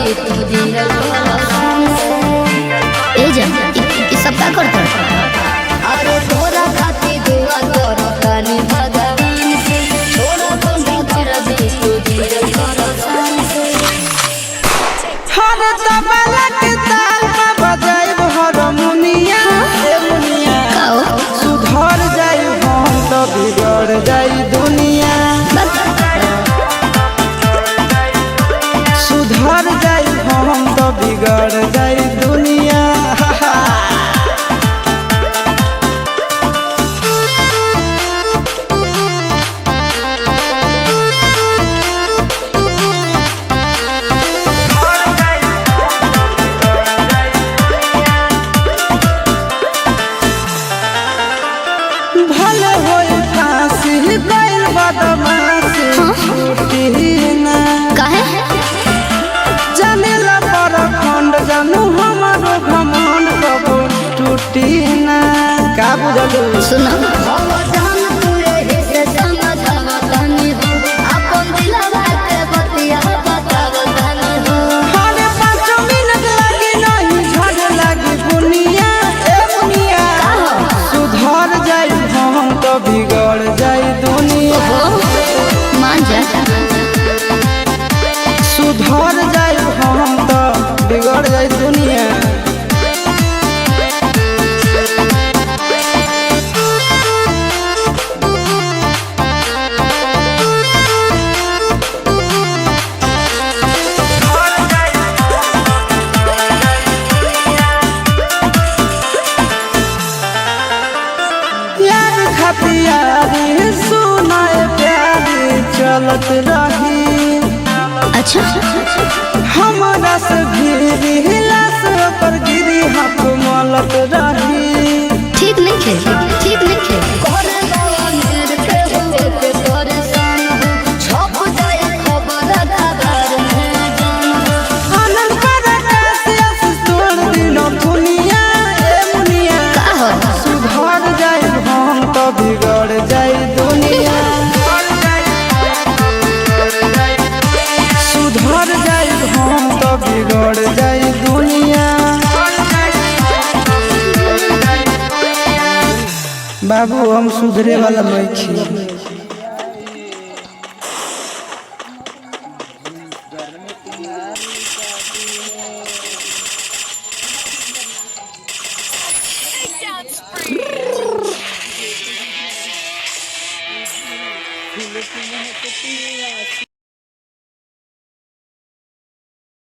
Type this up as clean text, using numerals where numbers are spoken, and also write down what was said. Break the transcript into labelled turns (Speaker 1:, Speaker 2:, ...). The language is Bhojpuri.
Speaker 1: ए जा ई सब का करत अरे तोरा खातिर दुआ करो कानी भगवान से छोड़ा बंदा कर दे तू धीरे करो शान से
Speaker 2: हर तबला के ताल में बजाइब हारमोनिया ए मुनिया सुधर जाई हम तो बिगड़ जाई दुनिया सुधर जाई हम तो बिगड़ जाई दुनिया भले होई फांसी गइल बदमाशी छूटी ना
Speaker 1: काहे
Speaker 2: जानेला पर खंड जानू हमारो घमंड कबो टूटी ना का बुझलू
Speaker 1: सुना जान तूरे हिस्से समझावा तनी हो अपन दिलवा के बतिया बतावा तनी हो
Speaker 2: हरे 5 मिनट लगी नहीं झड़ लगी दुनिया ए मुनिया सुधर जाई हम तो बिगड़ जाई दुनिया
Speaker 1: मान जा
Speaker 2: सुधर जाई हम तो बिगड़ जाई दुनिया यार खतियारी सुनाए प्यारी चलत रही
Speaker 1: अच्छा
Speaker 2: हमारा से भी हिला से पर गिरी हाथ मलत रही
Speaker 1: ठीक नहीं खे ठीक नहीं खे करे दवा मेरे पे हुए पे परेशान हो छप जाए खबर खबर में जान हो
Speaker 2: आनंद पर कैसे तोड़ दिलो दुनिया ए मुनिया
Speaker 1: का हो
Speaker 2: सुधर जाए हम तो बिगड़ जाए दुनिया सुधर जाए हम तो बिगड़ जाए दुनिया बाबू हम सुधरे वाला नहीं छी
Speaker 3: Filho que morre,